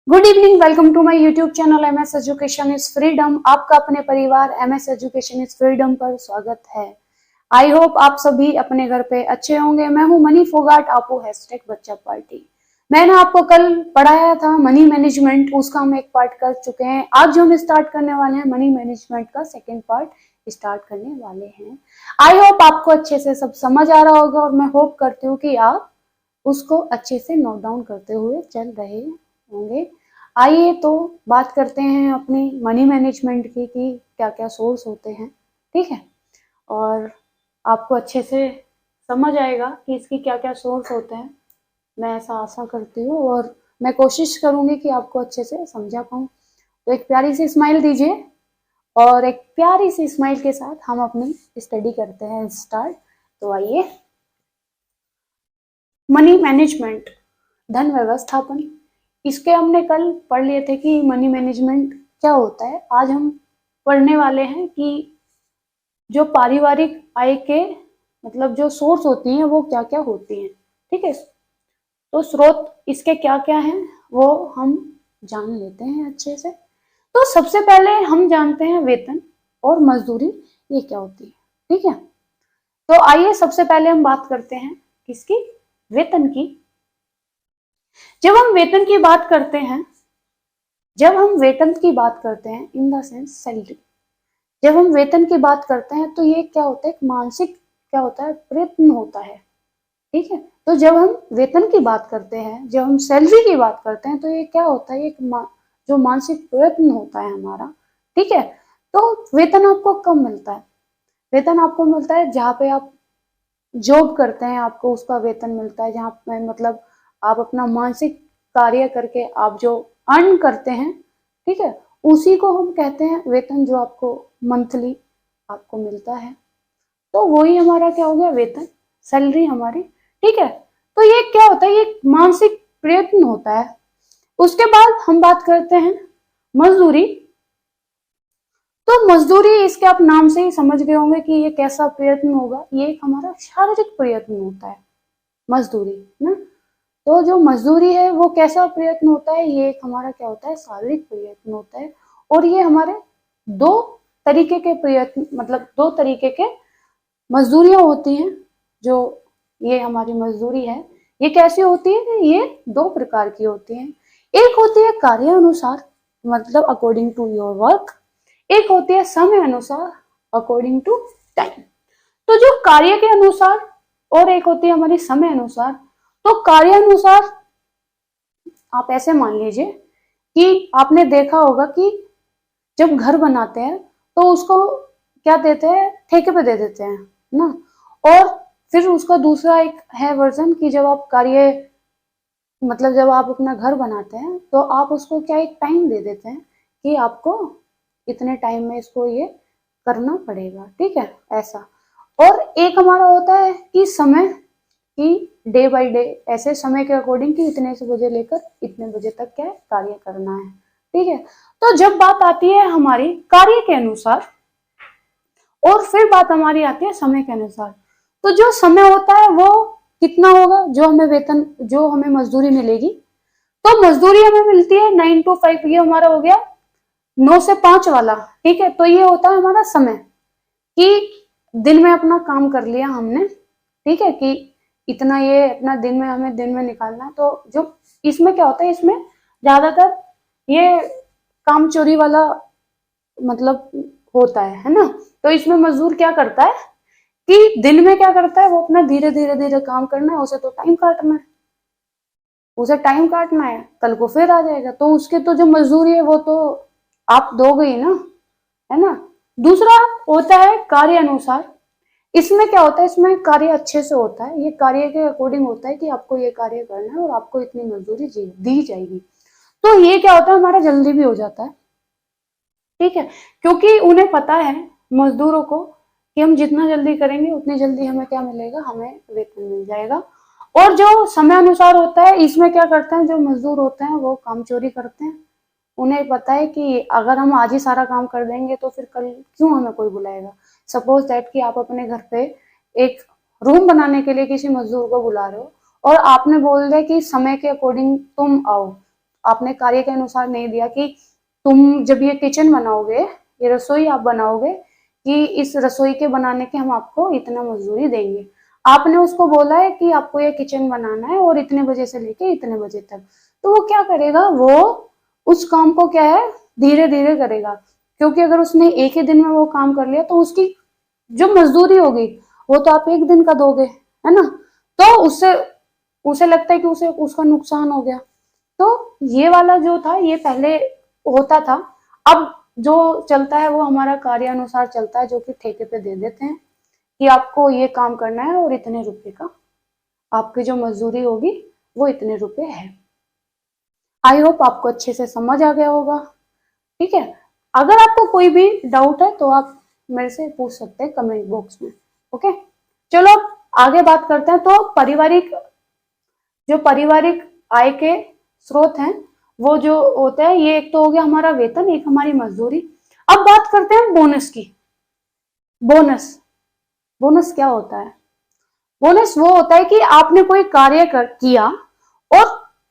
Good evening, welcome to my YouTube channel MS education is freedom. आपका अपने परिवार MS education is freedom पर स्वागत है। आई होप आप सभी अपने घर पे अच्छे होंगे। मैं हूं मनी फोगाट, आपो हैशटैग बच्चा पार्टी। मैंने आपको कल पढ़ाया था मनी मैनेजमेंट, उसका हम एक पार्ट कर चुके हैं। आज जो हम स्टार्ट करने वाले हैं मनी मैनेजमेंट का सेकेंड पार्ट स्टार्ट करने वाले हैं। आई होप आपको अच्छे से सब समझ आ रहा होगा और मैं होप करती हूँ कि आप उसको अच्छे से नोट डाउन करते हुए चल रहे होंगे। आइए तो बात करते हैं अपनी मनी मैनेजमेंट की कि क्या क्या सोर्स होते हैं, ठीक है। और आपको अच्छे से समझ आएगा कि इसकी क्या क्या सोर्स होते हैं। मैं ऐसा आशा करती हूँ और मैं कोशिश करूंगी कि आपको अच्छे से समझा पाऊँ। तो एक प्यारी सी स्माइल दीजिए और एक प्यारी सी स्माइल के साथ हम अपनी स्टडी करते हैं स्टार्ट। तो आइए, मनी मैनेजमेंट, धन व्यवस्थापन, इसके हमने कल पढ़ लिए थे कि मनी मैनेजमेंट क्या होता है। आज हम पढ़ने वाले हैं कि जो पारिवारिक आय के मतलब जो सोर्स होती हैं वो क्या क्या होती हैं, ठीक है। तो स्रोत इसके क्या क्या हैं वो हम जान लेते हैं अच्छे से। तो सबसे पहले हम जानते हैं वेतन और मजदूरी ये क्या होती है, ठीक है। तो आइए सबसे पहले हम बात करते हैं किसकी, वेतन की। जब हम वेतन की बात करते हैं इन द सेंस सैलरी, जब हम वेतन की बात करते हैं तो ये क्या होता है, एक मानसिक क्या होता है, प्रयत्न होता है, ठीक है। तो जब हम वेतन की बात करते हैं, जब हम सैलरी की बात करते हैं तो ये क्या होता है, एक जो मानसिक प्रयत्न होता है हमारा, ठीक है। तो वेतन आपको कब मिलता है? वेतन आपको मिलता है जहाँ पे आप जॉब करते हैं, आपको उसका वेतन मिलता है। जहाँ पे मतलब आप अपना मानसिक कार्य करके आप जो अर्न करते हैं, ठीक है, उसी को हम कहते हैं वेतन, जो आपको मंथली आपको मिलता है। तो वही हमारा क्या हो गया, वेतन, सैलरी हमारी, ठीक है। तो ये क्या होता है, ये मानसिक प्रयत्न होता है। उसके बाद हम बात करते हैं मजदूरी। तो मजदूरी, इसके आप नाम से ही समझ गए होंगे कि ये कैसा प्रयत्न होगा। ये एक हमारा शारीरिक प्रयत्न होता है मजदूरी ना। तो जो मजदूरी है वो कैसा प्रयत्न होता है, ये एक हमारा क्या होता है, शारीरिक प्रयत्न होता है। और ये हमारे दो तरीके के प्रयत्न, मतलब दो तरीके के मजदूरियां होती हैं। जो ये हमारी मजदूरी है ये कैसी होती है, ये दो प्रकार की होती है। एक होती है कार्य अनुसार, मतलब अकॉर्डिंग टू योर वर्क। एक होती है समय अनुसार, अकॉर्डिंग टू टाइम। तो जो कार्य के अनुसार और एक होती है हमारी समय अनुसार। तो कार्य अनुसार आप ऐसे मान लीजिए कि आपने देखा होगा कि जब घर बनाते हैं तो उसको क्या देते हैं, ठेके पे दे देते हैं ना। और फिर उसका दूसरा एक है वर्जन कि जब आप कार्य मतलब जब आप अपना घर बनाते हैं तो आप उसको क्या एक टाइम दे देते हैं कि आपको इतने टाइम में इसको ये करना पड़ेगा, ठीक है, ऐसा। और एक हमारा होता है कि समय, कि डे बाय डे, ऐसे समय के अकॉर्डिंग कि इतने से बजे लेकर इतने बजे तक क्या है कार्य करना है, ठीक है। तो जब बात आती है हमारी कार्य के अनुसार और फिर बात हमारी आती है समय के अनुसार। तो जो समय होता है वो कितना होगा, जो हमें वेतन, जो हमें मजदूरी मिलेगी। तो मजदूरी हमें मिलती है 9 to 5, ये हमारा हो गया 9 से 5 वाला, ठीक है। तो ये होता है हमारा समय, कि दिन में अपना काम कर लिया हमने, ठीक है, कि इतना ये अपना दिन में हमें दिन में निकालना है। तो जो इसमें क्या होता है, इसमें ज्यादातर ये काम चोरी वाला मतलब होता है ना। तो इसमें मजदूर क्या करता है कि दिन में क्या करता है, वो अपना धीरे धीरे धीरे काम करना है, उसे तो टाइम काटना है, उसे टाइम काटना है, कल को फिर आ जाएगा। तो उसके तो जो मजदूरी है वो तो आप दोगे ही ना, है ना। दूसरा होता है कार्य अनुसार। इसमें क्या होता है, इसमें कार्य अच्छे से होता है, ये कार्य के अकॉर्डिंग होता है कि आपको ये कार्य करना है और आपको इतनी मजदूरी दी जाएगी। तो ये क्या होता है, हमारा जल्दी भी हो जाता है, ठीक है, क्योंकि उन्हें पता है मजदूरों को कि हम जितना जल्दी करेंगे उतनी जल्दी हमें क्या मिलेगा, हमें वेतन मिल जाएगा। और जो समय अनुसार होता है, इसमें क्या करते हैं जो मजदूर होते हैं वो काम चोरी करते हैं। उन्हें पता है कि अगर हम आज ही सारा काम कर देंगे तो फिर कल क्यों हमें कोई बुलाएगा। सपोज दैट कि आप अपने घर पे एक रूम बनाने के लिए किसी मजदूर को बुला रहे हो और आपने बोल दिया कि समय के अकॉर्डिंग तुम आओ, आपने कार्य के अनुसार नहीं दिया कि तुम जब ये किचन बनाओगे, ये रसोई आप बनाओगे कि इस रसोई के बनाने के हम आपको इतना मजदूरी देंगे। आपने उसको बोला है कि आपको ये किचन बनाना है और इतने बजे से लेके इतने बजे तक, तो वो क्या करेगा, वो उस काम को क्या है धीरे धीरे करेगा, क्योंकि अगर उसने एक ही दिन में वो काम कर लिया तो उसकी जो मजदूरी होगी वो तो आप एक दिन का दोगे, है ना। तो उससे उसे लगता है कि उसे उसका नुकसान हो गया। तो ये वाला जो था ये पहले होता था, अब जो चलता है वो हमारा कार्य अनुसार चलता है, जो कि ठेके पे दे देते हैं कि आपको ये काम करना है और इतने रुपए का आपकी जो मजदूरी होगी वो इतने रुपए है। आई होप आपको अच्छे से समझ आ गया होगा। ठीक है, अगर आपको कोई भी डाउट है तो आप मेरे से पूछ सकते हैं कमेंट बॉक्स में। ओके, चलो अब आगे बात करते हैं। तो पारिवारिक आय के स्रोत हैं वो जो होता है, ये एक तो हो गया हमारा वेतन, एक हमारी मजदूरी। अब बात करते हैं बोनस की। बोनस बोनस क्या होता है? बोनस वो होता है कि आपने कोई कार्य किया और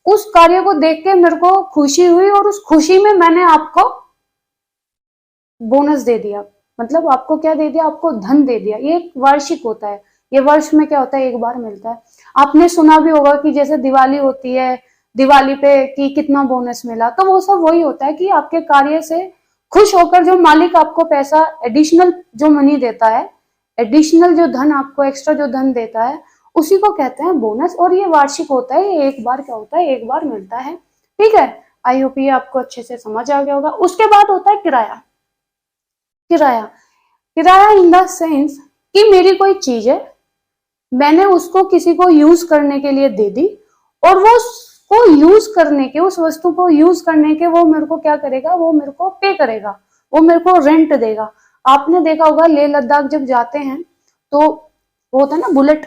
उस कार्य को देख के मेरे को खुशी हुई और उस खुशी में मैंने आपको बोनस दे दिया। मतलब आपको क्या दे दिया, आपको धन दे दिया। ये एक वार्षिक होता है, ये वर्ष में क्या होता है एक बार मिलता है। आपने सुना भी होगा कि जैसे दिवाली होती है, दिवाली पे कि कितना बोनस मिला, तो वो सब वही होता है कि आपके कार्य से खुश होकर जो मालिक आपको पैसा एडिशनल जो मनी देता है, एडिशनल जो धन आपको एक्स्ट्रा जो धन देता है, उसी को कहते हैं बोनस। और ये वार्षिक होता है, ये एक बार क्या होता है, एक बार मिलता है। ठीक है, आई होप ये आपको अच्छे से समझ आ गया होगा। उसके बाद होता है किराया। किराया किराया इन द सेंस कि मेरी कोई चीज है, मैंने उसको किसी को यूज करने के लिए दे दी और वो उसको यूज करने के, उस वस्तु को यूज करने के वो मेरे को क्या करेगा, वो मेरे को पे करेगा, वो मेरे को रेंट देगा। आपने देखा होगा लेह लद्दाख जब जाते हैं तो वो होता है ना बुलेट,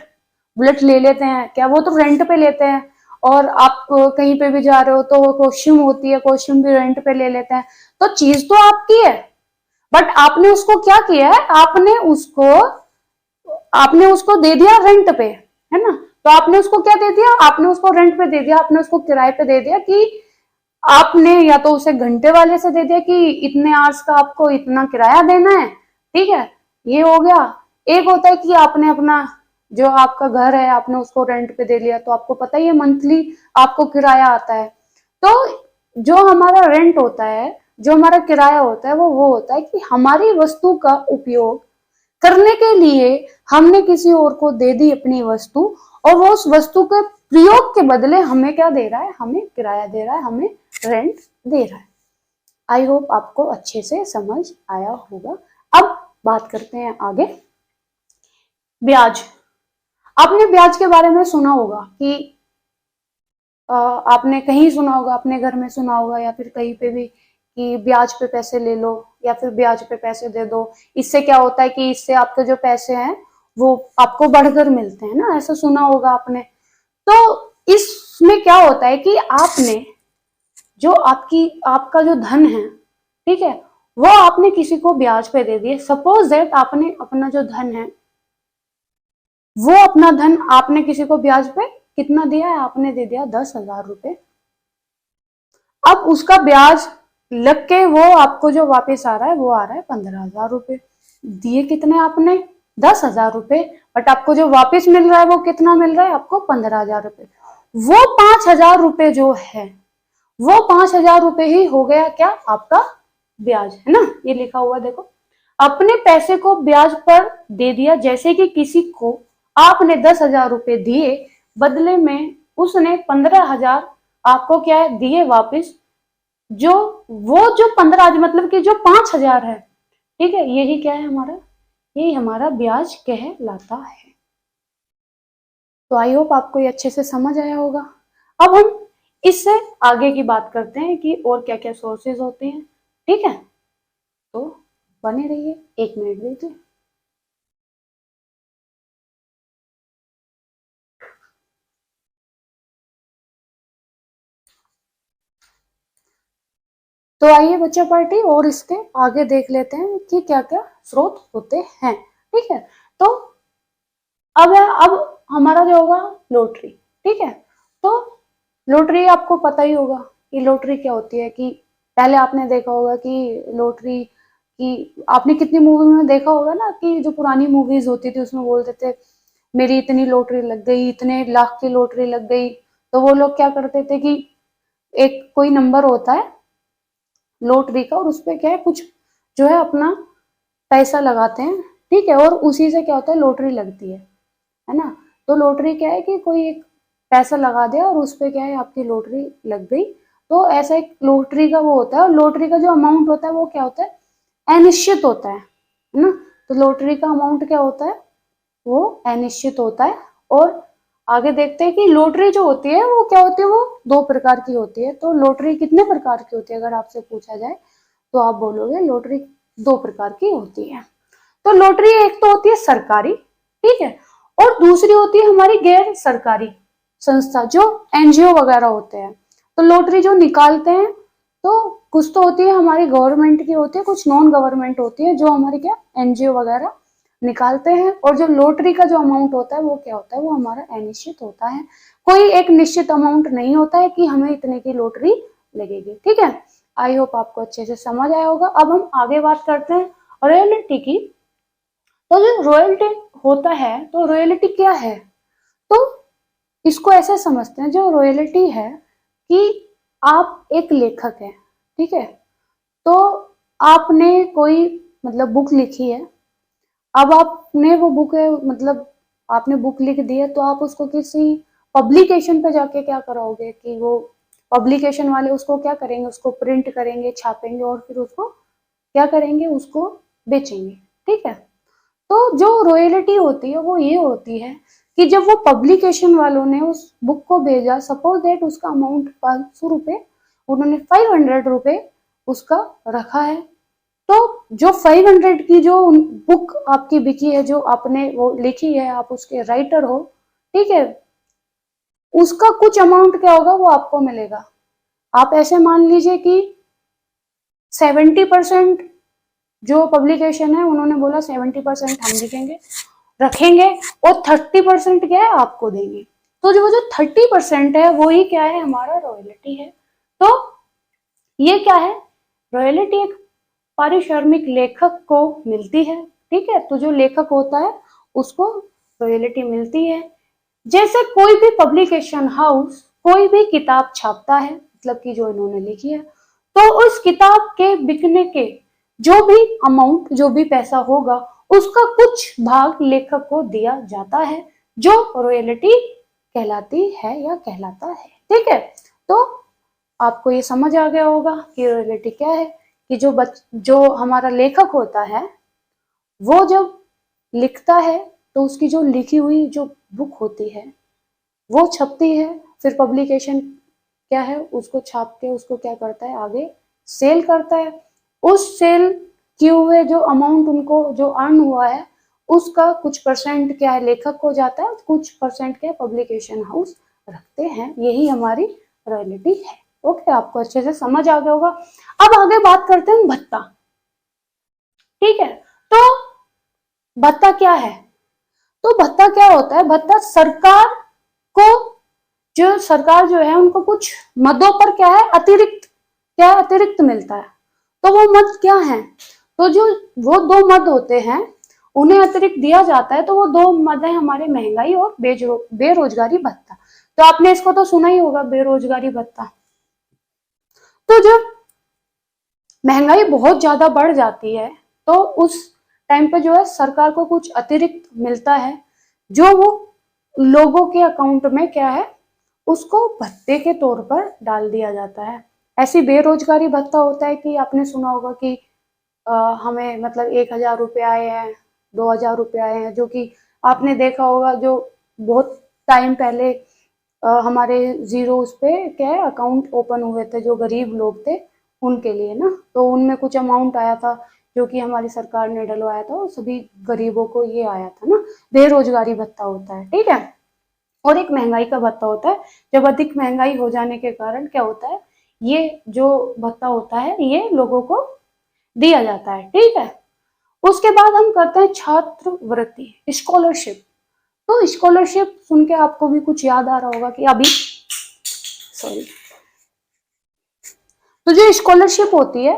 बुलेट ले लेते हैं क्या, वो तो रेंट पे लेते हैं। और आप कहीं पे भी जा रहे हो तो कॉस्ट्यूम होती है, कॉस्ट्यूम भी रेंट पे ले लेते हैं। तो चीज तो आपकी है, बट आपने उसको क्या किया है, आपने उसको दे दिया रेंट पे, है ना। तो आपने उसको क्या दे दिया, आपने उसको रेंट पे दे दिया, आपने उसको किराए पे दे दिया कि आपने या तो उसे घंटे वाले से दे दिया कि इतने आवर्स का आपको इतना किराया देना है। ठीक है, ये हो गया। एक होता है कि आपने अपना जो आपका घर है आपने उसको रेंट पे दे लिया, तो आपको पता ही है मंथली आपको किराया आता है। तो जो हमारा रेंट होता है, जो हमारा किराया होता है, वो होता है कि हमारी वस्तु का उपयोग करने के लिए हमने किसी और को दे दी अपनी वस्तु, और वो उस वस्तु के प्रयोग के बदले हमें क्या दे रहा है, हमें किराया दे रहा है, हमें रेंट दे रहा है। आई होप आपको अच्छे से समझ आया होगा। अब बात करते हैं आगे, ब्याज। आपने ब्याज के बारे में सुना होगा कि आपने कहीं सुना होगा, अपने घर में सुना होगा या फिर कहीं पे भी कि ब्याज पे पैसे ले लो या फिर ब्याज पे पैसे दे दो। इससे क्या होता है कि इससे आपके जो पैसे हैं वो आपको बढ़कर मिलते हैं ना, ऐसा सुना होगा आपने। तो इसमें क्या होता है कि आपने जो आपका जो धन है, ठीक है, वो आपने किसी को ब्याज पे दे दिए। सपोज दैट आपने अपना जो धन है वो अपना धन आपने किसी को ब्याज पे कितना दिया है, आपने दे दिया 10,000 रुपए। अब उसका ब्याज लग के वो आपको जो वापस आ रहा है वो आ रहा है 15,000 रुपए। दिए कितने आपने, 10,000 रुपए, बट आपको जो वापस मिल रहा है वो कितना मिल रहा है, आपको 15,000 रुपए। वो 5,000 रुपए जो है, वो 5,000 रुपए ही हो गया क्या, आपका ब्याज, है ना। ये लिखा हुआ देखो, अपने पैसे को ब्याज पर दे दिया। जैसे कि किसी को आपने 10,000 रुपए दिए, बदले में उसने 15,000 आपको क्या है दिए वापस। जो 15,000 मतलब कि जो 5,000 है, ठीक है, यही क्या है हमारा, यही हमारा ब्याज कहलाता है। तो आई होप आपको ये अच्छे से समझ आया होगा। अब हम इससे आगे की बात करते हैं कि और क्या क्या सोर्सेज होते हैं। ठीक है, तो बने रहिए, 1 मिनट दीजिए। तो आइए बच्चा पार्टी और इसके आगे देख लेते हैं कि क्या क्या स्रोत होते हैं। ठीक है, तो अब हमारा जो होगा लॉटरी। ठीक है, तो लॉटरी आपको पता ही होगा, ये लॉटरी क्या होती है कि पहले आपने देखा होगा कि लॉटरी की, आपने कितनी मूवी में देखा होगा ना कि जो पुरानी मूवीज होती थी उसमें बोलते थे मेरी इतनी लॉटरी लग गई, इतने लाख की लॉटरी लग गई। तो वो लोग क्या करते थे कि एक कोई नंबर होता है लॉटरी का और उस पे क्या है कुछ जो है अपना पैसा लगाते हैं, ठीक है, और उसी से क्या होता है लॉटरी लगती है ना। तो लॉटरी क्या है कि कोई एक पैसा लगा दिया और उस पे क्या है आपकी लॉटरी लग गई। तो ऐसा एक लॉटरी का वो होता है, और लॉटरी का जो अमाउंट होता है वो क्या होता है अनिश्चित होता है ना। तो लॉटरी का अमाउंट क्या होता है वो अनिश्चित होता है। और आगे देखते हैं कि लॉटरी जो होती है वो क्या होती है, वो दो प्रकार की होती है। तो लॉटरी कितने प्रकार की होती है अगर आपसे पूछा जाए तो आप बोलोगे लॉटरी दो प्रकार की होती है। तो लॉटरी एक तो होती है सरकारी, ठीक है, और दूसरी होती है हमारी गैर सरकारी संस्था जो एनजीओ वगैरह होते हैं। तो लॉटरी जो निकालते हैं तो कुछ तो होती है हमारी गवर्नमेंट की होती है, कुछ नॉन गवर्नमेंट होती है जो हमारी क्या एनजीओ वगैरह निकालते हैं। और जो लॉटरी का जो अमाउंट होता है वो क्या होता है वो हमारा अनिश्चित होता है, कोई एक निश्चित अमाउंट नहीं होता है कि हमें इतने की लॉटरी लगेगी, ठीक है। आई होप आपको अच्छे से समझ आया होगा। अब हम आगे बात करते हैं रॉयल्टी की। तो जो रॉयल्टी होता है तो रॉयल्टी क्या है, तो इसको ऐसे समझते हैं जो रॉयल्टी है कि आप एक लेखक हैं, ठीक है, तो आपने कोई मतलब बुक लिखी है। अब आपने वो बुक है मतलब आपने बुक लिख दी है तो आप उसको किसी पब्लिकेशन पे जाके क्या कराओगे कि वो पब्लिकेशन वाले उसको क्या करेंगे, उसको प्रिंट करेंगे, छापेंगे और फिर उसको क्या करेंगे उसको बेचेंगे, ठीक है। तो जो रॉयल्टी होती है वो ये होती है कि जब वो पब्लिकेशन वालों ने उस बुक को भेजा, सपोज दैट उसका अमाउंट 500 रुपए, उन्होंने 500 रुपए उसका रखा है। तो जो 500 की जो बुक आपकी बिकी है, जो आपने वो लिखी है, आप उसके राइटर हो, ठीक है, उसका कुछ अमाउंट क्या होगा वो आपको मिलेगा। आप ऐसे मान लीजिए कि 70% जो पब्लिकेशन है उन्होंने बोला 70% हम लिखेंगे रखेंगे और 30% क्या है आपको देंगे। तो जो 30% है वो ही क्या है हमारा रॉयल्टी है। तो ये क्या है रॉयल्टी, एक पारिश्रमिक लेखक को मिलती है, ठीक है। तो जो लेखक होता है उसको रॉयल्टी मिलती है। जैसे कोई भी पब्लिकेशन हाउस कोई भी किताब छापता है, मतलब कि जो इन्होंने लिखी है, तो उस किताब के बिकने के जो भी अमाउंट जो भी पैसा होगा उसका कुछ भाग लेखक को दिया जाता है, जो रॉयल्टी कहलाती है या कहलाता है, ठीक है। तो आपको ये समझ आ गया होगा कि रॉयल्टी क्या है, कि जो हमारा लेखक होता है वो जब लिखता है तो उसकी जो लिखी हुई जो बुक होती है वो छपती है, फिर पब्लिकेशन क्या है उसको छाप के उसको क्या करता है आगे सेल करता है। उस सेल किए हुए जो अमाउंट उनको जो अर्न हुआ है उसका कुछ परसेंट क्या है लेखक को जाता है, कुछ परसेंट क्या पब्लिकेशन हाउस रखते हैं। यही हमारी रॉयल्टी है। ओके, आपको अच्छे से समझ आ गया होगा। अब आगे बात करते हैं भत्ता, ठीक है। तो भत्ता क्या है, तो भत्ता क्या होता है, भत्ता सरकार को, जो सरकार जो है उनको कुछ मदों पर क्या है अतिरिक्त मिलता है। तो वो मद क्या है, तो जो वो दो मद होते हैं उन्हें अतिरिक्त दिया जाता है। तो वो दो मद है हमारे महंगाई और बेरोजगारी भत्ता। तो आपने इसको तो सुना ही होगा बेरोजगारी भत्ता। तो जब महंगाई बहुत ज्यादा बढ़ जाती है तो उस टाइम पे जो है सरकार को कुछ अतिरिक्त मिलता है जो वो लोगों के अकाउंट में क्या है उसको भत्ते के तौर पर डाल दिया जाता है। ऐसी बेरोजगारी भत्ता होता है कि आपने सुना होगा कि हमें मतलब 1,000 रुपये आए हैं, 2,000 रुपये आए हैं, जो कि आपने देखा होगा जो बहुत टाइम पहले हमारे जीरो उस पे क्या है अकाउंट ओपन हुए थे जो गरीब लोग थे उनके लिए ना। तो उनमें कुछ अमाउंट आया था जो कि हमारी सरकार ने डलवाया था, और सभी गरीबों को ये आया था ना। बेरोजगारी भत्ता होता है, ठीक है। और एक महंगाई का भत्ता होता है, जब अधिक महंगाई हो जाने के कारण क्या होता है ये जो भत्ता होता है ये लोगों को दिया जाता है, ठीक है। उसके बाद हम करते हैं छात्रवृत्ति स्कॉलरशिप। तो स्कॉलरशिप सुन के आपको भी कुछ याद आ रहा होगा कि अभी सॉरी तो जो स्कॉलरशिप होती है,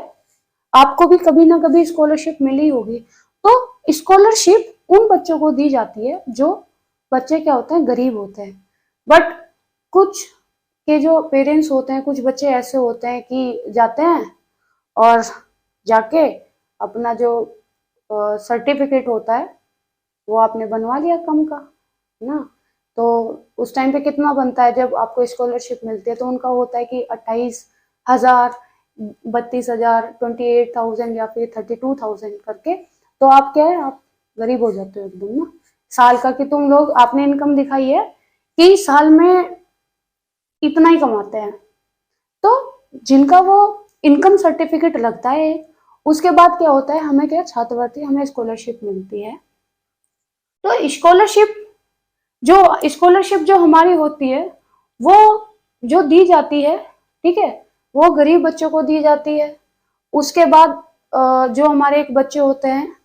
आपको भी कभी ना कभी स्कॉलरशिप मिली होगी, तो स्कॉलरशिप उन बच्चों को दी जाती है जो बच्चे क्या होते हैं, गरीब होते हैं। बट कुछ के जो पेरेंट्स होते हैं, कुछ बच्चे ऐसे होते हैं कि जाते हैं और जाके अपना जो सर्टिफिकेट होता है वो आपने बनवा लिया कम का, है ना। तो उस टाइम पे कितना बनता है जब आपको स्कॉलरशिप मिलती है, तो उनका होता है कि 28,000, 32,000, 28,000 या फिर 32,000 करके। तो आप क्या है, आप गरीब हो जाते हो एकदम ना। साल का कि तुम लोग, आपने इनकम दिखाई है कि साल में इतना ही कमाते हैं, तो जिनका वो इनकम सर्टिफिकेट लगता है, उसके बाद क्या होता है, हमें क्या छात्रवृत्ति, हमें स्कॉलरशिप मिलती है। तो स्कॉलरशिप जो हमारी होती है, वो जो दी जाती है, ठीक है, वो गरीब बच्चों को दी जाती है। उसके बाद जो हमारे एक बच्चे होते हैं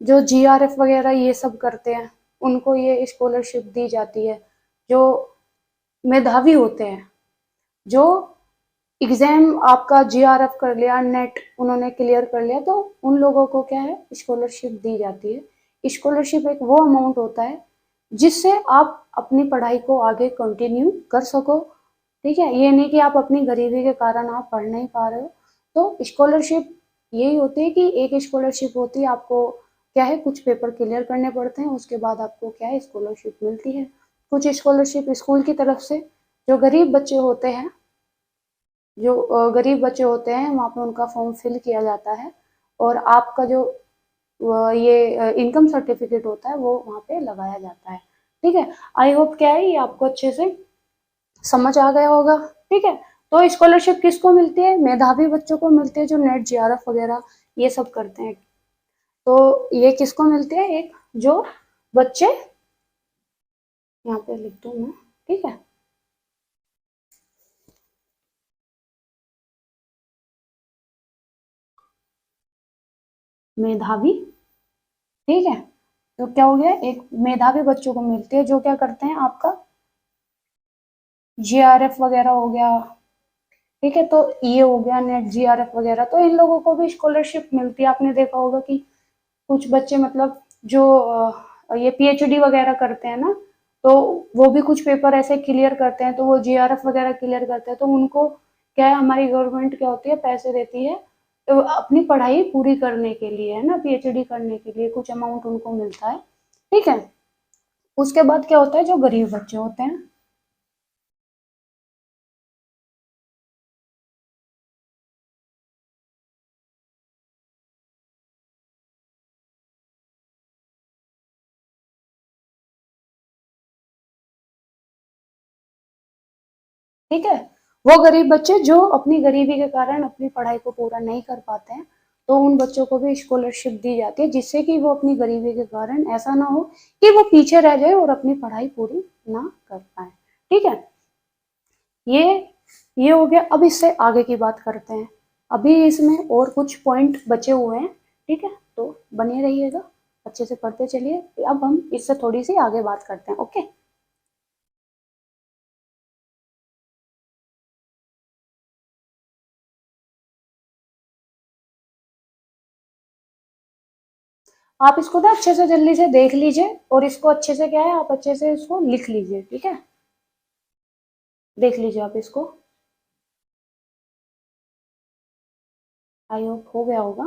जो जीआरएफ वगैरह ये सब करते हैं, उनको ये स्कॉलरशिप दी जाती है। जो मेधावी होते हैं, जो एग्जाम आपका जीआरएफ कर लिया, नेट उन्होंने क्लियर कर लिया, तो उन लोगों को क्या है, स्कॉलरशिप दी जाती है। स्कॉलरशिप एक वो अमाउंट होता है जिससे आप अपनी पढ़ाई को आगे कंटिन्यू कर सको, ठीक है। ये नहीं कि आप अपनी गरीबी के कारण आप पढ़ नहीं पा रहे हो। तो स्कॉलरशिप यही होती है कि एक स्कॉलरशिप होती है, आपको क्या है, कुछ पेपर क्लियर करने पड़ते हैं, उसके बाद आपको क्या है, स्कॉलरशिप मिलती है। कुछ स्कॉलरशिप स्कूल की तरफ से, जो गरीब बच्चे होते हैं, जो गरीब बच्चे होते हैं, वहाँ पे उनका फॉर्म फिल किया जाता है, और आपका जो ये इनकम सर्टिफिकेट होता है वो वहाँ पे लगाया जाता है, ठीक है। आई होप क्या है, ये आपको अच्छे से समझ आ गया होगा, ठीक है। तो स्कॉलरशिप किसको मिलती है, मेधावी बच्चों को मिलती है, जो नेट जीआरएफ वगैरह ये सब करते हैं। तो ये किसको मिलती है, एक जो बच्चे, यहाँ पे लिख दूं मैं, ठीक है। मेधावी, ठीक है। तो क्या हो गया, एक मेधावी बच्चों को मिलती है जो क्या करते हैं, आपका जीआरएफ वगैरह हो गया, ठीक है। तो ये हो गया नेट जीआरएफ वगैरह, तो इन लोगों को भी स्कॉलरशिप मिलती है। आपने देखा होगा कि कुछ बच्चे मतलब जो ये पीएचडी वगैरह करते हैं ना, तो वो भी कुछ पेपर ऐसे क्लियर करते हैं, तो वो जीआरएफ वगैरह क्लियर करते हैं, तो उनको क्या है, हमारी गवर्नमेंट क्या होती है, पैसे देती है, तो अपनी पढ़ाई पूरी करने के लिए, है ना, पीएचडी करने के लिए कुछ अमाउंट उनको मिलता है, ठीक है। उसके बाद क्या होता है, जो गरीब बच्चे होते हैं, ठीक है, वो गरीब बच्चे जो अपनी गरीबी के कारण अपनी पढ़ाई को पूरा नहीं कर पाते हैं, तो उन बच्चों को भी स्कॉलरशिप दी जाती है, जिससे कि वो अपनी गरीबी के कारण ऐसा ना हो कि वो पीछे रह जाए और अपनी पढ़ाई पूरी ना कर पाए, ठीक है। ये ये हो गया। अब इससे आगे की बात करते हैं। अभी इसमें और कुछ पॉइंट बचे हुए हैं, ठीक है, तो बने रहिएगा, अच्छे से पढ़ते चलिए। अब हम इससे थोड़ी सी आगे बात करते हैं, ओके। आप इसको ना अच्छे से जल्दी से देख लीजिए, और इसको अच्छे से क्या है, आप अच्छे से इसको लिख लीजिए, ठीक है। देख लीजिए आप इसको, आई होप हो गया होगा।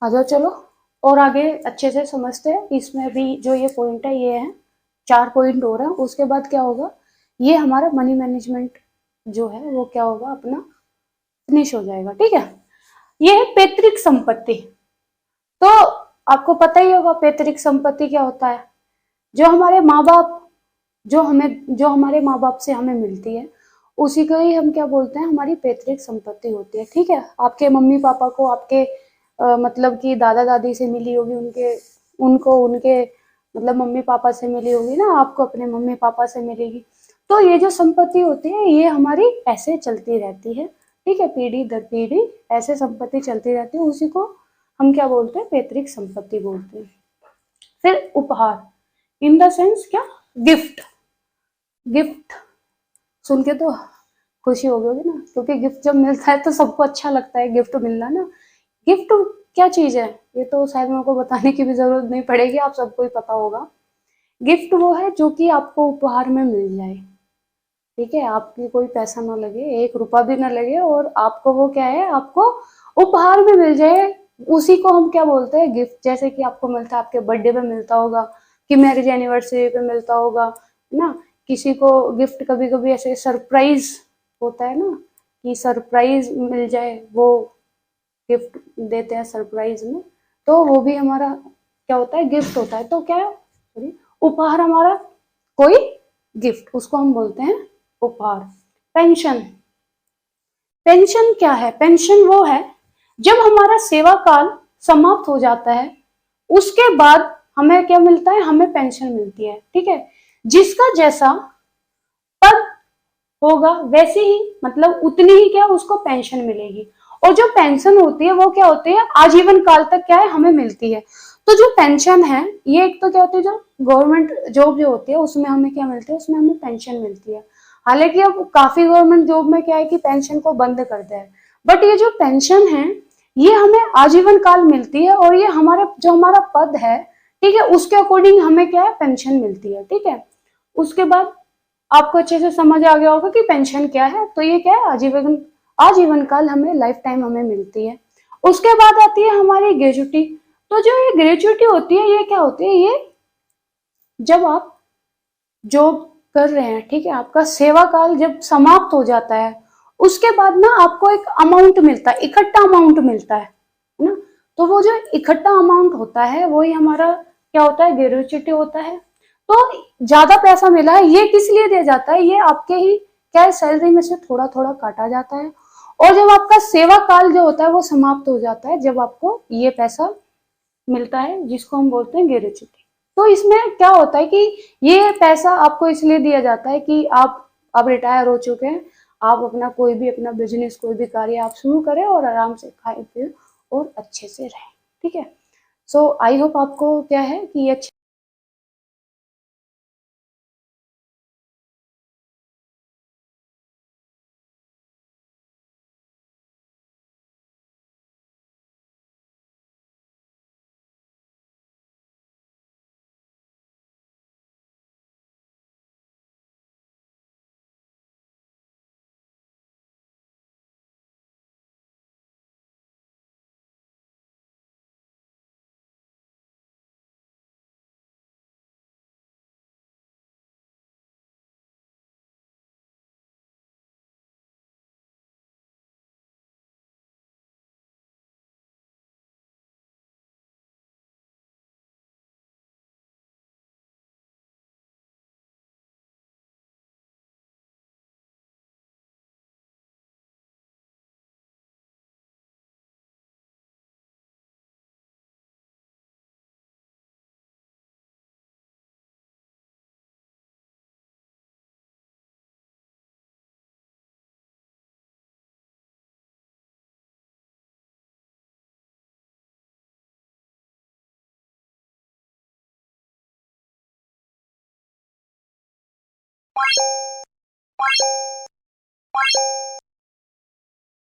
आ जाओ चलो, और आगे अच्छे से समझते हैं। इसमें भी जो ये पॉइंट है, ये है 4 पॉइंट हो रहा है। उसके बाद क्या होगा, ये हमारा मनी मैनेजमेंट जो है वो क्या होगा, अपना फिनिश हो जाएगा, ठीक है। ये है पैतृक संपत्ति। तो आपको पता ही होगा पैतृक संपत्ति क्या होता है। जो हमारे माँ बाप, जो हमारे माँ बाप से हमें मिलती है, उसी को ही हम क्या बोलते हैं, हमारी पैतृक संपत्ति होती है, ठीक है। आपके मम्मी पापा को आपके मतलब कि दादा दादी से मिली होगी, उनके मतलब मम्मी पापा से मिली होगी ना, आपको अपने मम्मी पापा से मिलेगी। तो ये जो संपत्ति होती है, ये हमारी ऐसे चलती रहती है, ठीक है, पीढ़ी दर पीढ़ी ऐसे संपत्ति चलती रहती है। उसी को हम क्या बोलते हैं, पैतृक संपत्ति बोलते हैं। फिर उपहार, इन द सेंस क्या, गिफ्ट। गिफ्ट सुन के तो खुशी हो गई ना, क्योंकि गिफ्ट जब मिलता है तो सबको अच्छा लगता है गिफ्ट मिलना ना। गिफ्ट क्या चीज है, ये तो शायद मेरे को बताने की भी जरूरत नहीं पड़ेगी, आप सबको ही पता होगा। गिफ्ट वो है जो कि आपको उपहार में मिल जाए, ठीक है, आपकी कोई पैसा ना लगे, एक रुपया भी ना लगे, और आपको वो क्या है, आपको उपहार में मिल जाए, उसी को हम क्या बोलते हैं, गिफ्ट। जैसे कि आपको मिलता है, आपके बर्थडे पे मिलता होगा, कि मैरिज एनिवर्सरी पे मिलता होगा, है ना। किसी को गिफ्ट कभी कभी ऐसे सरप्राइज होता है ना, कि सरप्राइज मिल जाए, वो गिफ्ट देते हैं सरप्राइज में, तो वो भी हमारा क्या होता है, गिफ्ट होता है। तो क्या है, सॉरी, उपहार हमारा कोई गिफ्ट, उसको हम बोलते हैं उपहार। पेंशन, पेंशन क्या है, पेंशन वो है जब हमारा सेवा काल समाप्त हो जाता है, उसके बाद हमें क्या मिलता है, हमें पेंशन मिलती है, ठीक है। जिसका जैसा पद होगा वैसे ही, मतलब उतनी ही क्या उसको पेंशन मिलेगी। और जो पेंशन होती है वो क्या होती है, आजीवन काल तक क्या है, हमें मिलती है। तो जो पेंशन है, ये एक तो क्या होती है, जो गवर्नमेंट जॉब जो होती है उसमें हमें क्या मिलती है, उसमें हमें पेंशन मिलती है। हालांकि अब काफी गवर्नमेंट जॉब में क्या है कि पेंशन को बंद कर दिया है, बट ये जो पेंशन है ये हमें आजीवन काल मिलती है, और ये हमारे जो हमारा पद है, ठीक है, उसके अकॉर्डिंग हमें क्या है, पेंशन मिलती है, ठीक है। उसके बाद आपको अच्छे से समझ आ गया होगा कि पेंशन क्या है। तो ये क्या है, आजीवन, आजीवन काल हमें, लाइफ टाइम हमें मिलती है। उसके बाद आती है हमारी ग्रेजुटी। तो जो ये ग्रेजुटी होती है, ये क्या होती है, ये जब आप जॉब कर रहे हैं, ठीक है, आपका सेवा काल जब समाप्त हो जाता है, उसके बाद ना आपको एक अमाउंट मिलता है, इकट्ठा अमाउंट मिलता है ना। तो वो जो इकट्ठा अमाउंट होता है वही हमारा क्या होता है, ग्रेजुटी होता है। तो ज्यादा पैसा मिला है, ये किस लिए दिया जाता है, ये आपके ही क्या है, सैलरी में से थोड़ा थोड़ा काटा जाता है। और जब आपका सेवा काल जो होता है वो समाप्त हो जाता है, जब आपको ये पैसा मिलता है, जिसको हम बोलते हैं ग्रेच्युटी। तो इसमें क्या होता है कि ये पैसा आपको इसलिए दिया जाता है कि आप अब रिटायर हो चुके हैं, आप अपना कोई भी अपना बिजनेस, कोई भी कार्य आप शुरू करें, और आराम से खाए पिए और अच्छे से रहें, ठीक है। सो आई होप आपको क्या है कि ये अच्छा